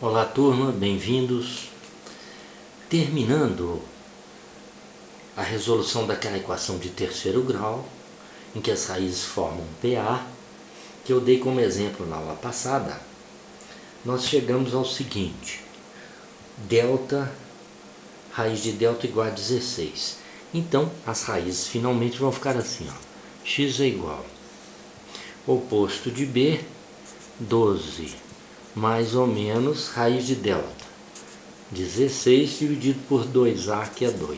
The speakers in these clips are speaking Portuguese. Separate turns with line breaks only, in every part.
Olá, turma, bem-vindos. Terminando a resolução daquela equação de terceiro grau, em que as raízes formam PA, que eu dei como exemplo na aula passada, nós chegamos ao seguinte: delta, raiz de delta igual a 16. Então, as raízes finalmente vão ficar assim, ó. X é igual oposto de B, 12, mais ou menos raiz de delta, 16 dividido por 2A, que é 2.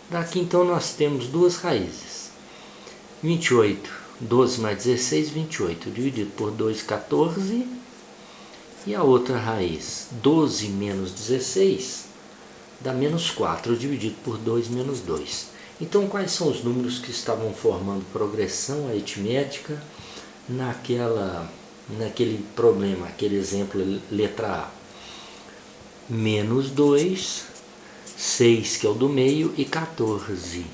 Daqui então nós temos duas raízes. 28, 12 mais 16, 28, dividido por 2, 14. E a outra raiz, 12 menos 16, dá menos 4, dividido por 2, menos 2. Então, quais são os números que estavam formando progressão aritmética naquele problema, aquele exemplo, letra A? Menos 2, 6, que é o do meio, e 14.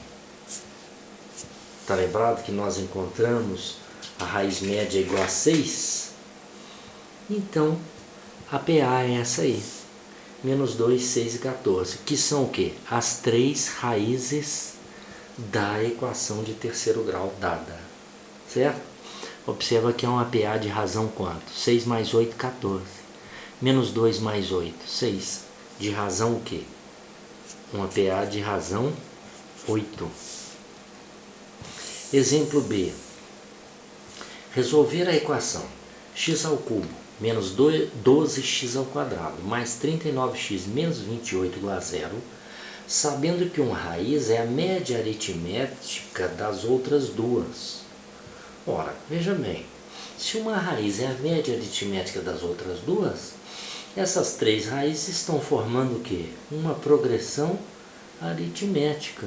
Está lembrado que nós encontramos a raiz média igual a 6? Então, a PA é essa aí. Menos 2, 6 e 14. Que são o quê? As três raízes da equação de terceiro grau dada. Certo? Observa que é uma PA de razão quanto? 6 mais 8, 14. Menos 2 mais 8, 6. De razão o quê? Uma PA de razão 8. Exemplo B. Resolver a equação x ao cubo menos 12x ao quadrado mais 39x menos 28 igual a 0, sabendo que uma raiz é a média aritmética das outras duas. Ora, veja bem, se uma raiz é a média aritmética das outras duas, essas três raízes estão formando o quê? Uma progressão aritmética.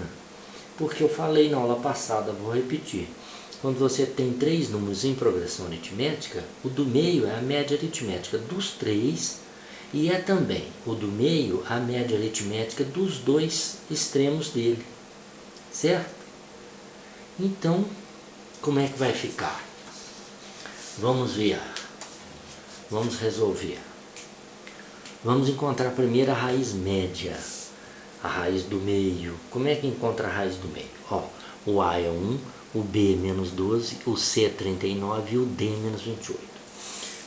Porque eu falei na aula passada, vou repetir. Quando você tem três números em progressão aritmética, o do meio é a média aritmética dos três e é também o do meio a média aritmética dos dois extremos dele. Certo? Então, como é que vai ficar? Vamos ver. Vamos resolver. Vamos encontrar primeiro a raiz média. A raiz do meio. Como é que encontra a raiz do meio? Ó, o A é 1, o B é menos 12, o C é 39 e o D é menos 28.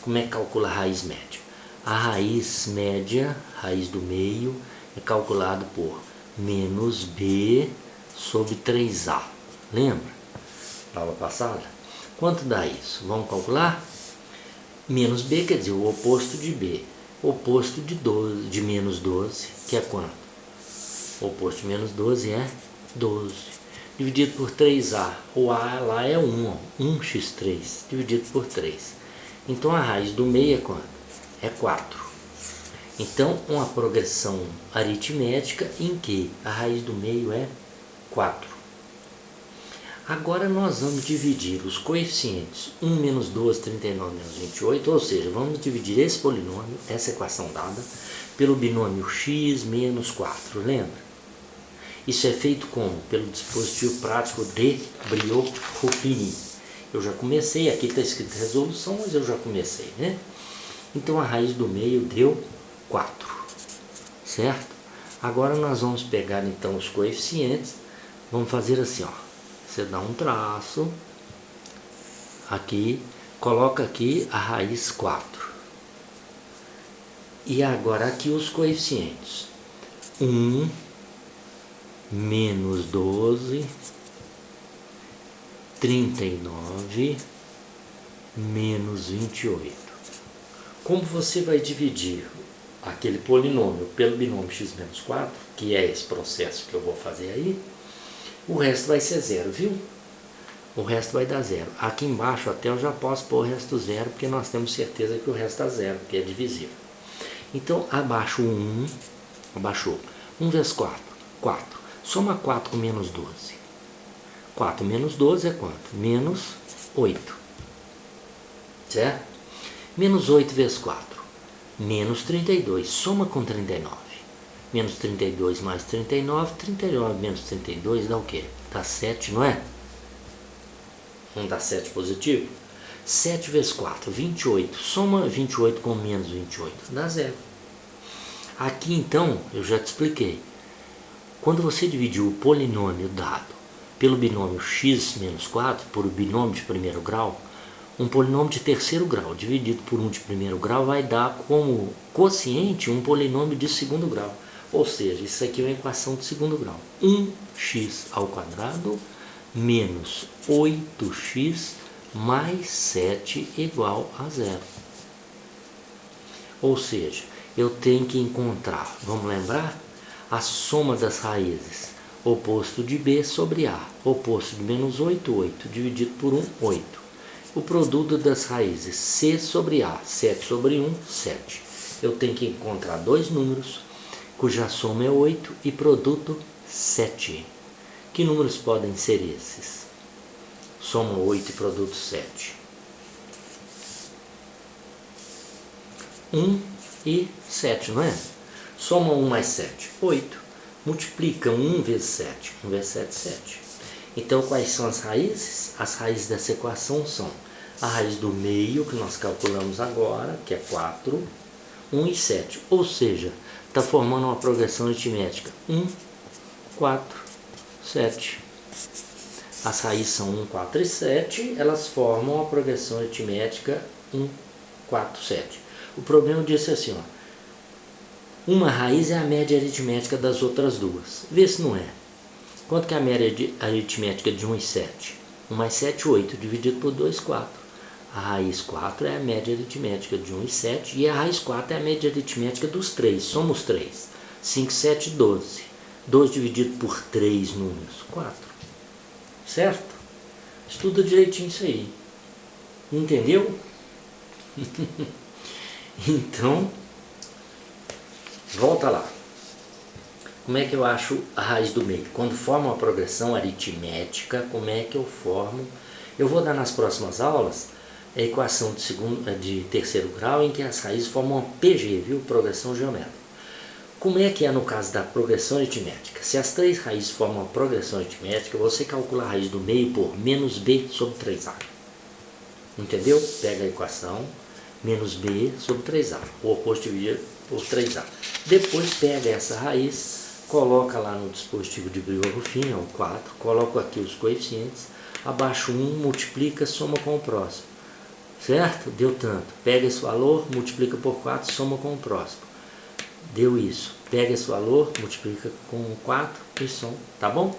Como é que calcula a raiz média? A raiz média, raiz do meio, é calculado por menos B sobre 3A. Lembra? Da aula passada? Quanto dá isso? Vamos calcular? Menos B quer dizer o oposto de B. O oposto de menos 12, que é quanto? O oposto de menos 12 é 12. Dividido por 3A. O A lá é 1. 1x3 dividido por 3. Então a raiz do meio é quanto? É 4. Então uma progressão aritmética em que a raiz do meio é 4. Agora nós vamos dividir os coeficientes 1 menos 12, 39 menos 28. Ou seja, vamos dividir esse polinômio, essa equação dada, pelo binômio x menos 4. Lembra? Isso é feito como? Pelo dispositivo prático de Brio-Ruffini. Eu já comecei, aqui está escrito resolução, mas eu já comecei, né? Então a raiz do meio deu 4, certo? Agora nós vamos pegar então os coeficientes, vamos fazer assim, ó. Você dá um traço, aqui, coloca aqui a raiz 4. E agora aqui os coeficientes. 1, menos 12, 39, menos 28. Como você vai dividir aquele polinômio pelo binômio x menos 4, que é esse processo que eu vou fazer aí, o resto vai ser zero, viu? O resto vai dar zero. Aqui embaixo até eu já posso pôr o resto zero, porque nós temos certeza que o resto dá zero, porque é divisível. Então, abaixo 1, abaixou. 1 vezes 4, 4. Soma 4 com menos 12. 4 menos 12 é quanto? Menos 8. Certo? Menos 8 vezes 4. Menos 32. Soma com 39. Menos 32 mais 39. 39 menos 32 dá o quê? Dá 7, não é? Não dá 7 positivo? 7 vezes 4, 28. Soma 28 com menos 28. Dá 0. Aqui então, eu já te expliquei. Quando você dividiu o polinômio dado pelo binômio x menos 4, por o binômio de primeiro grau, um polinômio de terceiro grau dividido por um de primeiro grau vai dar como quociente um polinômio de segundo grau. Ou seja, isso aqui é uma equação de segundo grau. 1x ao quadrado menos 8x mais 7 igual a zero. Ou seja, eu tenho que encontrar, vamos lembrar? A soma das raízes, oposto de b sobre a, oposto de menos 8, 8, dividido por 1, 8. O produto das raízes, c sobre a, 7 sobre 1, 7. Eu tenho que encontrar dois números, cuja soma é 8 e produto 7. Que números podem ser esses? Soma 8 e produto 7. 1 e 7, não é? Soma 1 mais 7, 8. Multiplica 1 vezes 7. 1 vezes 7, 7. Então, quais são as raízes? As raízes dessa equação são a raiz do meio, que nós calculamos agora, que é 4, 1 e 7. Ou seja, está formando uma progressão aritmética. 1, 4, 7. As raízes são 1, 4 e 7. Elas formam a progressão aritmética 1, 4, 7. O problema disso é assim, ó. Uma raiz é a média aritmética das outras duas. Vê se não é. Quanto que é a média aritmética de 1 e 7? 1 mais 7, 8. Dividido por 2, 4. A raiz 4 é a média aritmética de 1 e 7. E a raiz 4 é a média aritmética dos 3. Somos 3. 5, 7, 12. 12 dividido por 3 números. 4. Certo? Estuda direitinho isso aí. Entendeu? Então, volta lá. Como é que eu acho a raiz do meio? Quando forma uma progressão aritmética, como é que eu formo? Eu vou dar nas próximas aulas a equação de terceiro grau em que as raízes formam uma PG, viu? Progressão geométrica. Como é que é no caso da progressão aritmética? Se as três raízes formam uma progressão aritmética, você calcula a raiz do meio por menos b sobre 3a. Entendeu? Pega a equação, menos b sobre 3a, o oposto dividido por 3a. Depois pega essa raiz, coloca lá no dispositivo de Brillouin, o 4, coloca aqui os coeficientes, abaixo 1, multiplica, soma com o próximo. Certo? Deu tanto. Pega esse valor, multiplica por 4, soma com o próximo. Deu isso. Pega esse valor, multiplica com 4 e soma. Tá bom?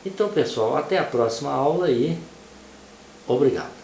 Então, pessoal, até a próxima aula e obrigado.